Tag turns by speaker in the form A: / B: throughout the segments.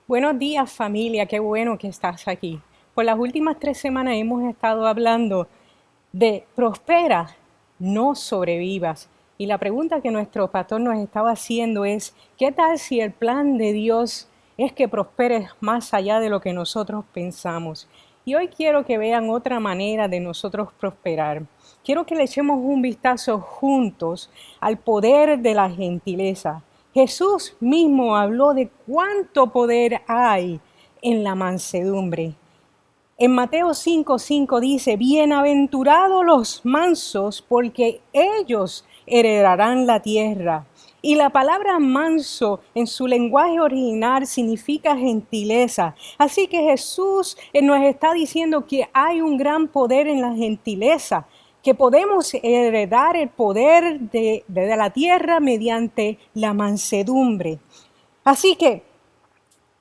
A: Buenos días, familia, qué bueno que estás aquí. Por las últimas 3 semanas hemos estado hablando de prospera, no sobrevivas. Y la pregunta que nuestro pastor nos estaba haciendo es, ¿qué tal si el plan de Dios es que prosperes más allá de lo que nosotros pensamos? Y hoy quiero que vean otra manera de nosotros prosperar. Quiero que le echemos un vistazo juntos al poder de la gentileza. Jesús mismo habló de cuánto poder hay en la mansedumbre. En Mateo 5:5 dice, bienaventurados los mansos, porque ellos heredarán la tierra. Y la palabra manso en su lenguaje original significa gentileza. Así que Jesús nos está diciendo que hay un gran poder en la gentileza, que podemos heredar el poder de la tierra mediante la mansedumbre. Así que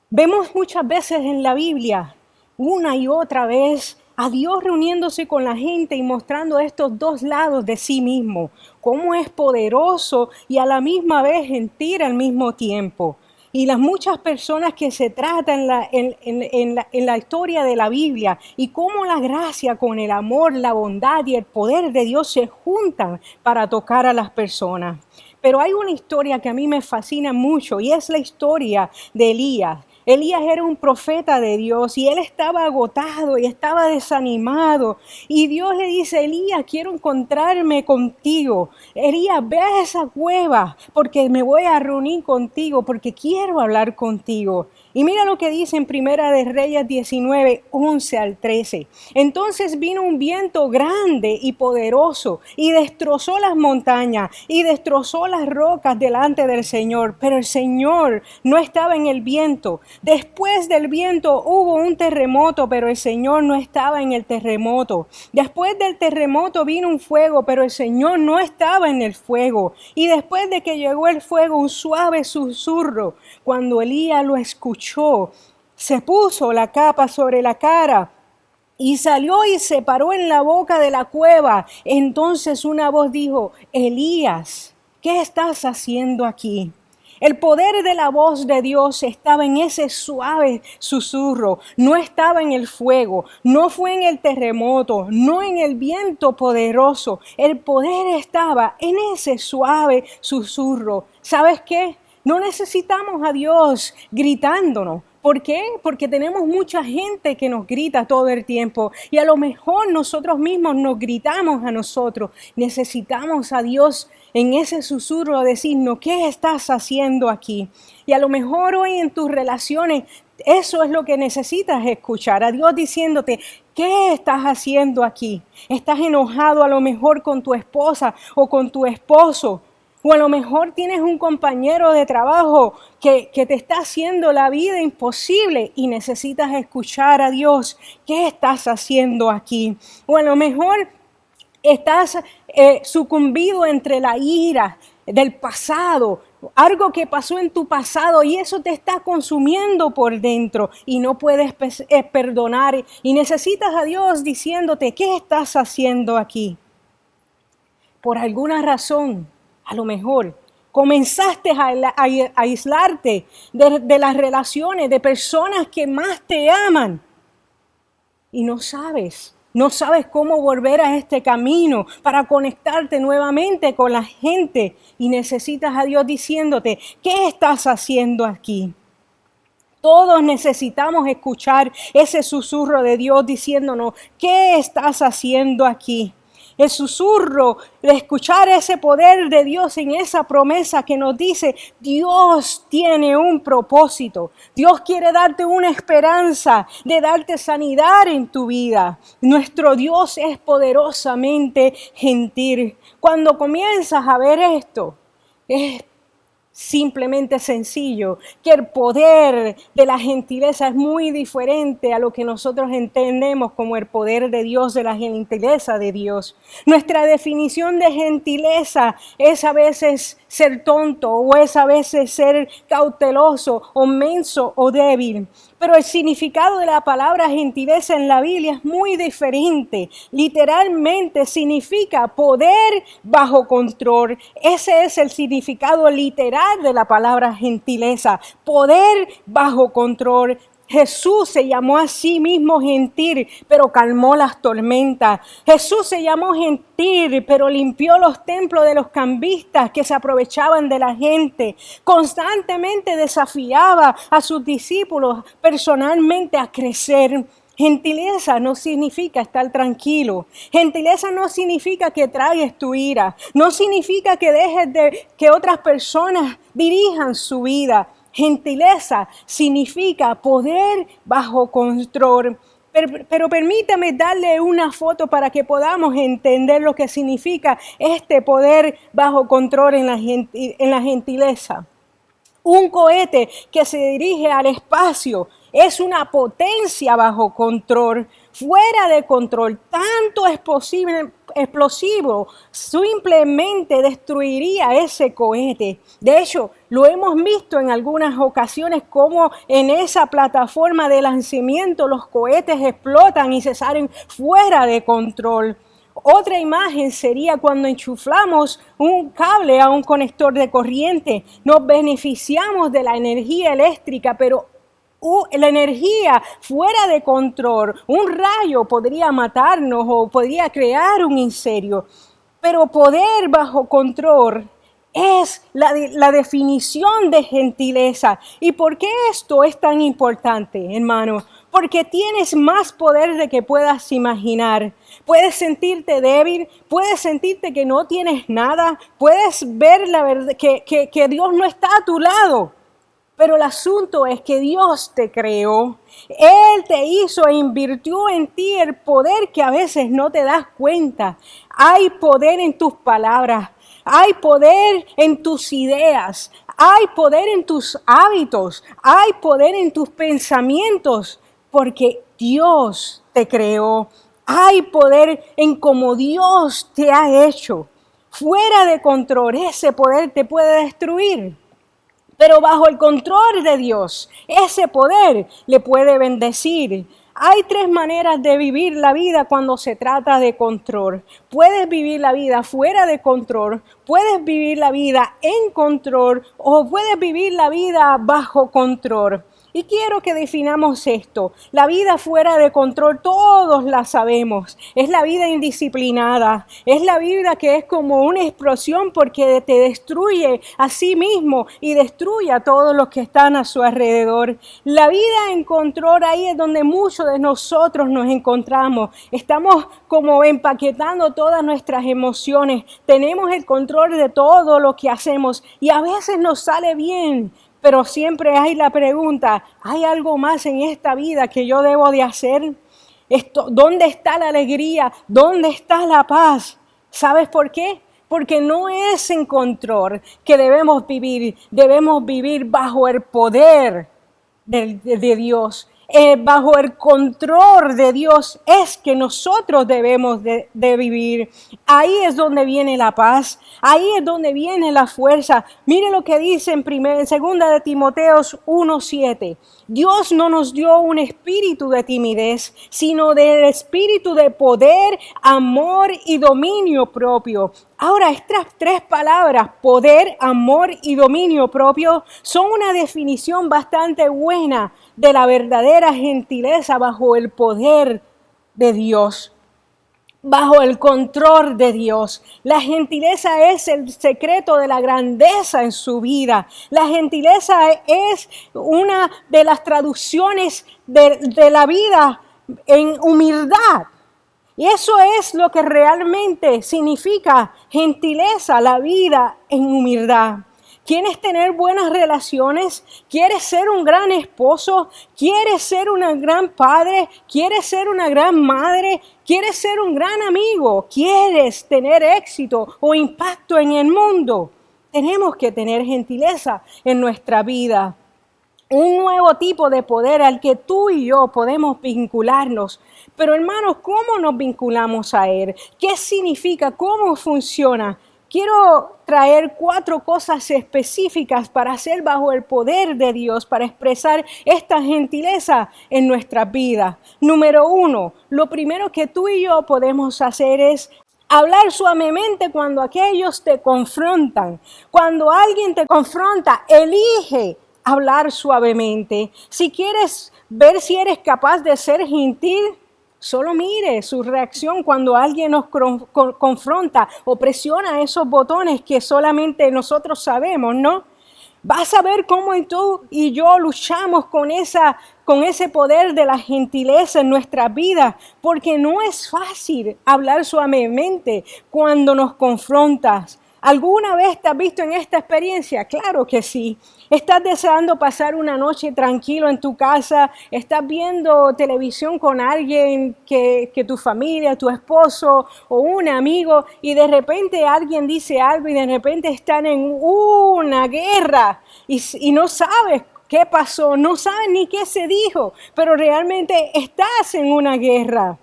A: vemos muchas veces en la Biblia, una y otra vez, a Dios reuniéndose con la gente y mostrando estos dos lados de sí mismo, cómo es poderoso y a la misma vez gentil al mismo tiempo. Y las muchas personas que se tratan en la historia de la Biblia y cómo la gracia con el amor, la bondad y el poder de Dios se juntan para tocar a las personas. Pero hay una historia que a mí me fascina mucho y es la historia de Elías. Elías era un profeta de Dios y él estaba agotado y estaba desanimado. Y Dios le dice, Elías, quiero encontrarme contigo. Elías, ve a esa cueva porque me voy a reunir contigo, porque quiero hablar contigo. Y mira lo que dice en Primera de Reyes 19, 11 al 13. Entonces vino un viento grande y poderoso y destrozó las montañas y destrozó las rocas delante del Señor. Pero el Señor no estaba en el viento. Después del viento hubo un terremoto, pero el Señor no estaba en el terremoto. Después del terremoto vino un fuego, pero el Señor no estaba en el fuego. Y después de que llegó el fuego, un suave susurro. Cuando Elías lo escuchó, se puso la capa sobre la cara y salió y se paró en la boca de la cueva. Entonces una voz dijo, Elías, ¿qué estás haciendo aquí? El poder de la voz de Dios estaba en ese suave susurro, no estaba en el fuego, no fue en el terremoto, no en el viento poderoso. El poder estaba en ese suave susurro. ¿Sabes qué? No necesitamos a Dios gritándonos. ¿Por qué? Porque tenemos mucha gente que nos grita todo el tiempo y a lo mejor nosotros mismos nos gritamos a nosotros. Necesitamos a Dios en ese susurro decirnos, ¿qué estás haciendo aquí? Y a lo mejor hoy en tus relaciones eso es lo que necesitas escuchar, a Dios diciéndote, ¿qué estás haciendo aquí? ¿Estás enojado a lo mejor con tu esposa o con tu esposo? O a lo mejor tienes un compañero de trabajo que te está haciendo la vida imposible y necesitas escuchar a Dios. ¿Qué estás haciendo aquí? O a lo mejor estás sucumbido entre la ira del pasado, algo que pasó en tu pasado y eso te está consumiendo por dentro y no puedes perdonar y necesitas a Dios diciéndote, ¿qué estás haciendo aquí? Por alguna razón, a lo mejor, comenzaste a aislarte de las relaciones, de personas que más te aman y no sabes cómo volver a este camino para conectarte nuevamente con la gente y necesitas a Dios diciéndote, ¿qué estás haciendo aquí? Todos necesitamos escuchar ese susurro de Dios diciéndonos, ¿qué estás haciendo aquí? El susurro de escuchar ese poder de Dios en esa promesa que nos dice, Dios tiene un propósito. Dios quiere darte una esperanza de darte sanidad en tu vida. Nuestro Dios es poderosamente gentil. Cuando comienzas a ver esto, es simplemente sencillo, que el poder de la gentileza es muy diferente a lo que nosotros entendemos como el poder de Dios, de la gentileza de Dios. Nuestra definición de gentileza es a veces ser tonto o es a veces ser cauteloso o menso o débil. Pero el significado de la palabra gentileza en la Biblia es muy diferente. Literalmente significa poder bajo control. Ese es el significado literal de la palabra gentileza. Poder bajo control. Jesús se llamó a sí mismo gentil, pero calmó las tormentas. Jesús se llamó gentil, pero limpió los templos de los cambistas que se aprovechaban de la gente. Constantemente desafiaba a sus discípulos personalmente a crecer. Gentileza no significa estar tranquilo. Gentileza no significa que tragues tu ira. No significa que dejes de que otras personas dirijan su vida. Gentileza significa poder bajo control. Pero permítame darle una foto para que podamos entender lo que significa este poder bajo control en la gentileza. Un cohete que se dirige al espacio es una potencia bajo control, fuera de control. Tanto es posible, explosivo, simplemente destruiría ese cohete. De hecho, lo hemos visto en algunas ocasiones como en esa plataforma de lanzamiento los cohetes explotan y se salen fuera de control. Otra imagen sería cuando enchufamos un cable a un conector de corriente. Nos beneficiamos de la energía eléctrica, pero la energía fuera de control, un rayo podría matarnos o podría crear un incendio. Pero poder bajo control es la definición de gentileza. ¿Y por qué esto es tan importante, hermano? Porque tienes más poder de que puedas imaginar. Puedes sentirte débil, puedes sentirte que no tienes nada, puedes ver la verdad, que Dios no está a tu lado. Pero el asunto es que Dios te creó, Él te hizo e invirtió en ti el poder que a veces no te das cuenta. Hay poder en tus palabras, hay poder en tus ideas, hay poder en tus hábitos, hay poder en tus pensamientos, porque Dios te creó. Hay poder en cómo Dios te ha hecho. Fuera de control, ese poder te puede destruir. Pero bajo el control de Dios, ese poder le puede bendecir. Hay tres maneras de vivir la vida cuando se trata de control. Puedes vivir la vida fuera de control, puedes vivir la vida en control o puedes vivir la vida bajo control. Y quiero que definamos esto. La vida fuera de control, todos la sabemos. Es la vida indisciplinada. Es la vida que es como una explosión porque te destruye a sí mismo y destruye a todos los que están a su alrededor. La vida en control, ahí es donde muchos de nosotros nos encontramos. Estamos como empaquetando todas nuestras emociones. Tenemos el control de todo lo que hacemos y a veces nos sale bien. Pero siempre hay la pregunta, ¿hay algo más en esta vida que yo debo de hacer? ¿Dónde está la alegría? ¿Dónde está la paz? ¿Sabes por qué? Porque no es en control que debemos vivir bajo el poder de Dios. Bajo el control de Dios es que nosotros debemos de vivir. Ahí es donde viene la paz, ahí es donde viene la fuerza. Mire lo que dice en 2 de Timoteo 1:7. Dios no nos dio un espíritu de timidez, sino del espíritu de poder, amor y dominio propio. Ahora, estas tres palabras, poder, amor y dominio propio, son una definición bastante buena de la verdadera gentileza bajo el poder de Dios, bajo el control de Dios. La gentileza es el secreto de la grandeza en su vida. La gentileza es una de las traducciones de la vida en humildad. Y eso es lo que realmente significa gentileza, la vida en humildad. ¿Quieres tener buenas relaciones? ¿Quieres ser un gran esposo? ¿Quieres ser un gran padre? ¿Quieres ser una gran madre? ¿Quieres ser un gran amigo? ¿Quieres tener éxito o impacto en el mundo? Tenemos que tener gentileza en nuestra vida. Un nuevo tipo de poder al que tú y yo podemos vincularnos. Pero hermanos, ¿cómo nos vinculamos a Él? ¿Qué significa? ¿Cómo funciona? quiero traer 4 cosas específicas para hacer bajo el poder de Dios, para expresar esta gentileza en nuestras vidas. Número 1, lo primero que tú y yo podemos hacer es hablar suavemente cuando aquellos te confrontan. Cuando alguien te confronta, elige hablar suavemente. Si quieres ver si eres capaz de ser gentil, solo mire su reacción cuando alguien nos confronta o presiona esos botones que solamente nosotros sabemos, ¿no? Vas a ver cómo tú y yo luchamos con ese poder de la gentileza en nuestra vida, porque no es fácil hablar suavemente cuando nos confrontas. ¿Alguna vez te has visto en esta experiencia? Claro que sí. Estás deseando pasar una noche tranquilo en tu casa, estás viendo televisión con alguien que tu familia, tu esposo o un amigo, y de repente alguien dice algo y de repente están en una guerra y no sabes qué pasó, no sabes ni qué se dijo, pero realmente estás en una guerra.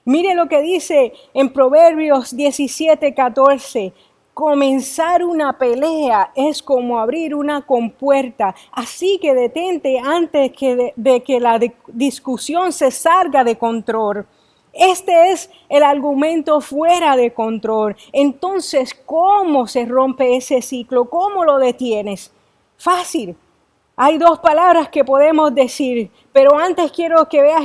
A: Mire lo que dice en Proverbios 17:14. Comenzar una pelea es como abrir una compuerta, así que detente antes de que la discusión se salga de control. Este es el argumento fuera de control. Entonces, ¿cómo se rompe ese ciclo? ¿Cómo lo detienes? Fácil. Hay 2 palabras que podemos decir, pero antes quiero que veas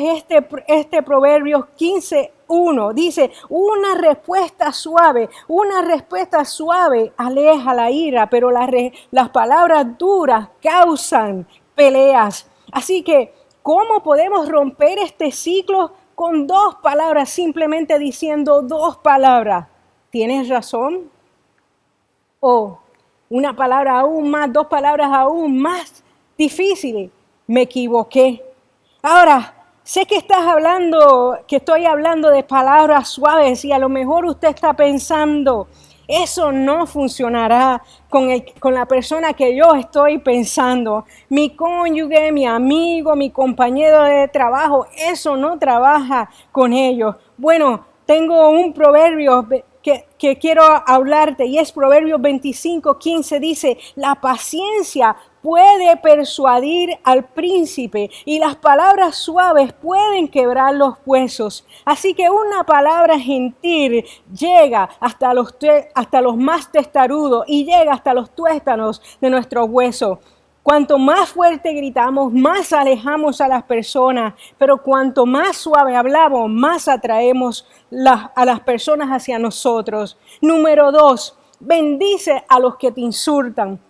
A: este Proverbios 15:1. Dice, una respuesta suave aleja la ira, pero las palabras duras causan peleas. Así que, ¿cómo podemos romper este ciclo? Con 2 palabras, simplemente diciendo 2 palabras. ¿Tienes razón? O una palabra aún más, 2 palabras aún más difíciles. Me equivoqué. Ahora, sé que estoy hablando de palabras suaves y a lo mejor usted está pensando, eso no funcionará con la persona que yo estoy pensando. Mi cónyuge, mi amigo, mi compañero de trabajo, eso no trabaja con ellos. Bueno, tengo un proverbio que quiero hablarte y es Proverbios 25:15. Dice, la paciencia puede persuadir al príncipe y las palabras suaves pueden quebrar los huesos. Así que una palabra gentil llega hasta los más testarudos y llega hasta los tuétanos de nuestros huesos. Cuanto más fuerte gritamos, más alejamos a las personas, pero cuanto más suave hablamos, más atraemos a las personas hacia nosotros. Número 2, bendice a los que te insultan.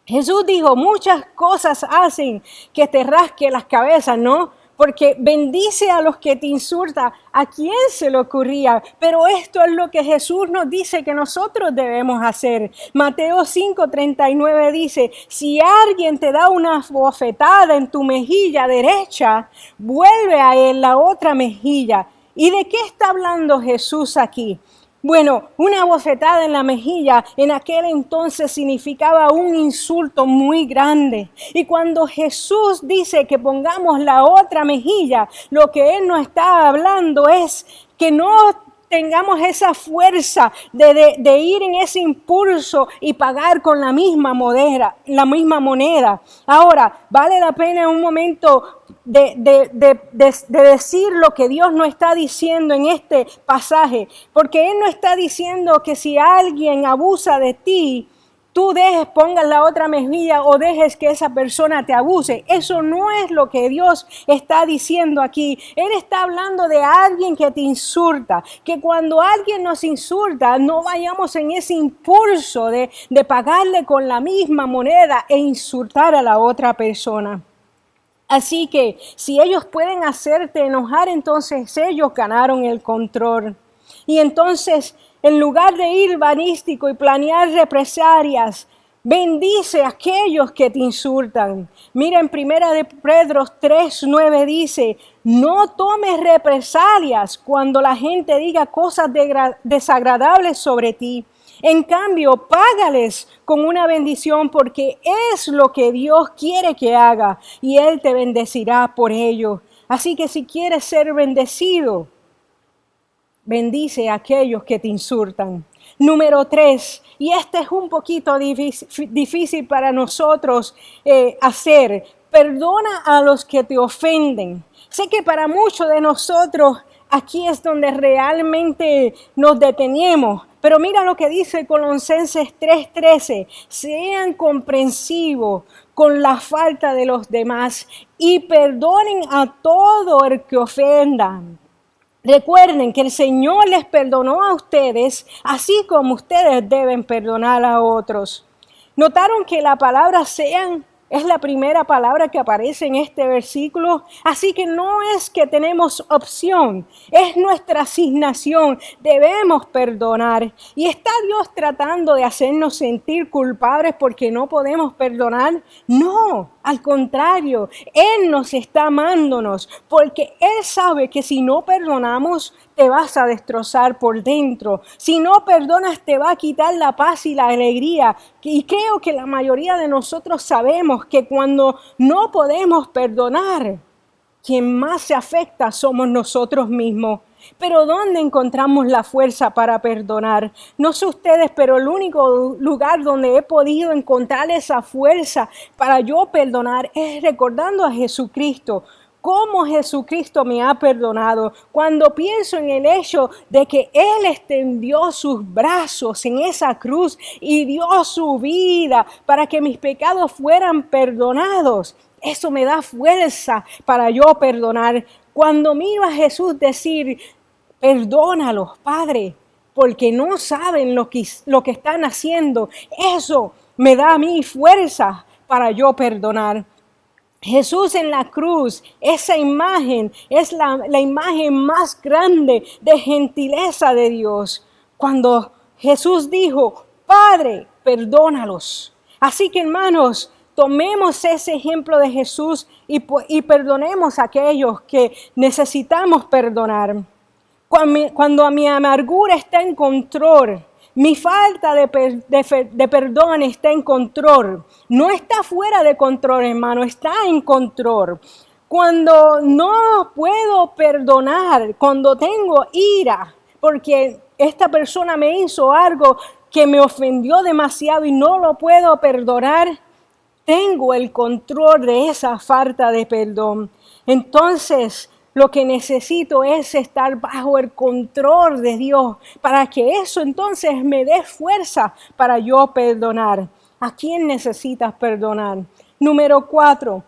A: Jesús dijo, muchas cosas hacen que te rasque las cabezas, ¿no? Porque bendice a los que te insultan. ¿A quién se le ocurría? Pero esto es lo que Jesús nos dice que nosotros debemos hacer. Mateo 5:39 dice, si alguien te da una bofetada en tu mejilla derecha, vuelve a él la otra mejilla. ¿Y de qué está hablando Jesús aquí? Bueno, una bofetada en la mejilla en aquel entonces significaba un insulto muy grande. Y cuando Jesús dice que pongamos la otra mejilla, lo que Él nos está hablando es que no tengamos esa fuerza de ir en ese impulso y pagar con la misma moneda. Ahora, vale la pena en un momento de decir lo que Dios nos está diciendo en este pasaje, porque Él no está diciendo que si alguien abusa de ti, tú pongas la otra mejilla o dejes que esa persona te abuse. Eso no es lo que Dios está diciendo aquí. Él está hablando de alguien que te insulta, que cuando alguien nos insulta, no vayamos en ese impulso de pagarle con la misma moneda e insultar a la otra persona. Así que si ellos pueden hacerte enojar, entonces ellos ganaron el control. Y entonces, en lugar de ir balístico y planear represalias, bendice a aquellos que te insultan. Mira, en 1 de Pedro 3:9 dice, no tomes represalias cuando la gente diga cosas desagradables sobre ti. En cambio, págales con una bendición porque es lo que Dios quiere que haga y Él te bendecirá por ello. Así que si quieres ser bendecido, bendice a aquellos que te insultan. Número 3, y este es un poquito difícil para nosotros hacer, perdona a los que te ofenden. Sé que para muchos de nosotros aquí es donde realmente nos detenemos, pero mira lo que dice Colosenses 3:13, sean comprensivos con la falta de los demás y perdonen a todo el que ofendan. Recuerden que el Señor les perdonó a ustedes, así como ustedes deben perdonar a otros. ¿Notaron que la palabra sean es la primera palabra que aparece en este versículo? Así que no es que tenemos opción, es nuestra asignación. Debemos perdonar. ¿Y está Dios tratando de hacernos sentir culpables porque no podemos perdonar? No, al contrario, Él nos está amándonos porque Él sabe que si no perdonamos, te vas a destrozar por dentro. Si no perdonas, te va a quitar la paz y la alegría. Y creo que la mayoría de nosotros sabemos que cuando no podemos perdonar, quien más se afecta somos nosotros mismos. Pero ¿dónde encontramos la fuerza para perdonar? No sé ustedes, pero el único lugar donde he podido encontrar esa fuerza para yo perdonar es recordando a Jesucristo. Cómo Jesucristo me ha perdonado. Cuando pienso en el hecho de que Él extendió sus brazos en esa cruz y dio su vida para que mis pecados fueran perdonados, eso me da fuerza para yo perdonar. Cuando miro a Jesús decir, perdónalos, Padre, porque no saben lo que están haciendo, eso me da a mí fuerza para yo perdonar. Jesús en la cruz, esa imagen es la imagen más grande de gentileza de Dios. Cuando Jesús dijo, Padre, perdónalos. Así que hermanos, tomemos ese ejemplo de Jesús y perdonemos a aquellos que necesitamos perdonar. Cuando mi amargura está en control, mi falta de perdón está en control. No está fuera de control, hermano, está en control. Cuando no puedo perdonar, cuando tengo ira, porque esta persona me hizo algo que me ofendió demasiado y no lo puedo perdonar, tengo el control de esa falta de perdón. Entonces, lo que necesito es estar bajo el control de Dios para que eso entonces me dé fuerza para yo perdonar. ¿A quién necesitas perdonar? Número 4.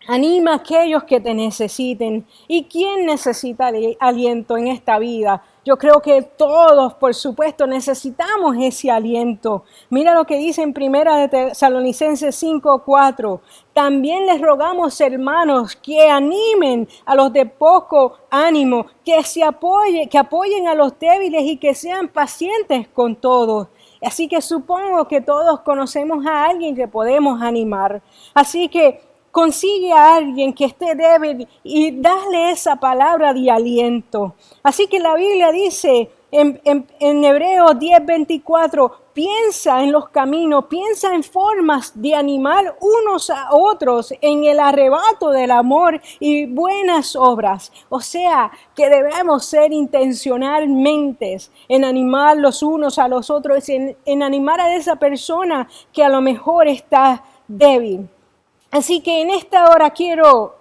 A: Anima a aquellos que te necesiten. ¿Y quién necesita aliento en esta vida? Yo creo que todos, por supuesto, necesitamos ese aliento. Mira lo que dice en 1 de Tesalonicenses 5:4. También les rogamos, hermanos, que animen a los de poco ánimo, que apoyen a los débiles y que sean pacientes con todos. Así que supongo que todos conocemos a alguien que podemos animar. Así que consigue a alguien que esté débil y dale esa palabra de aliento. Así que la Biblia dice en Hebreos 10:24, piensa en los caminos, piensa en formas de animar unos a otros en el arrebato del amor y buenas obras. O sea, que debemos ser intencionalmente en animar los unos a los otros, en animar a esa persona que a lo mejor está débil. Así que en esta hora quiero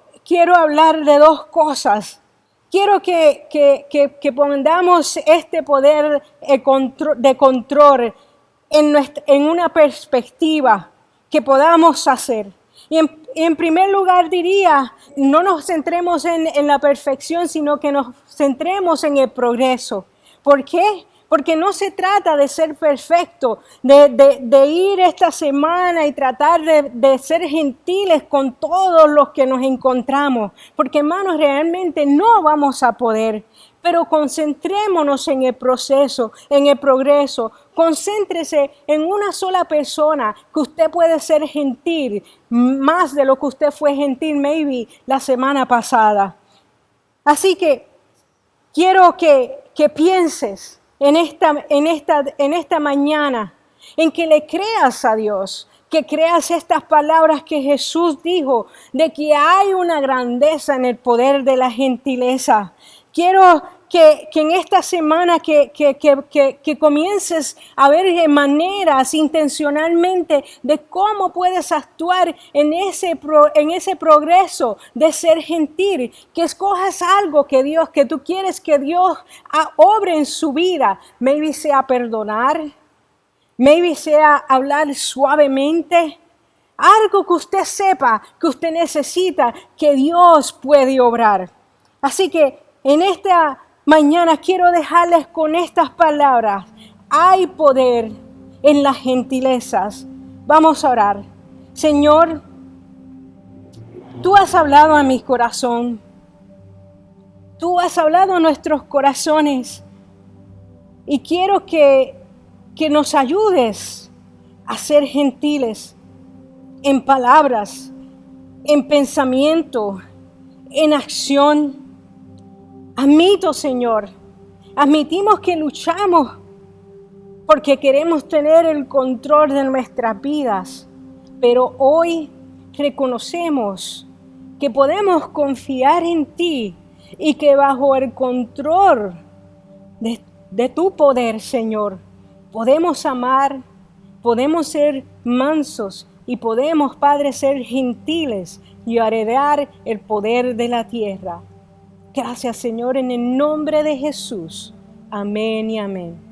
A: hablar de dos cosas. Quiero que pongamos este poder de control en una perspectiva que podamos hacer. Y en primer lugar diría, no nos centremos en la perfección, sino que nos centremos en el progreso. ¿Por qué? Porque no se trata de ser perfecto, de ir esta semana y tratar de ser gentiles con todos los que nos encontramos. Porque, hermanos, realmente no vamos a poder. Pero concentrémonos en el proceso, en el progreso. Concéntrese en una sola persona que usted puede ser gentil, más de lo que usted fue gentil, maybe, la semana pasada. Así que quiero que pienses en esta mañana, en que le creas a Dios, que creas estas palabras que Jesús dijo, de que hay una grandeza en el poder de la gentileza. Quiero que en esta semana que comiences a ver maneras intencionalmente de cómo puedes actuar en ese progreso de ser gentil, que escojas algo que tú quieres que Dios obre en su vida. Maybe sea perdonar, maybe sea hablar suavemente, algo que usted sepa que usted necesita, que Dios puede obrar. Así que en esta mañana quiero dejarles con estas palabras. Hay poder en las gentilezas. Vamos a orar. Señor, tú has hablado a mi corazón. Tú has hablado a nuestros corazones. Y quiero que nos ayudes a ser gentiles en palabras, en pensamiento, en acción. Admito, Señor, admitimos que luchamos porque queremos tener el control de nuestras vidas, pero hoy reconocemos que podemos confiar en ti y que bajo el control de tu poder, Señor, podemos amar, podemos ser mansos y podemos, Padre, ser gentiles y heredar el poder de la tierra. Gracias, Señor, en el nombre de Jesús. Amén y amén.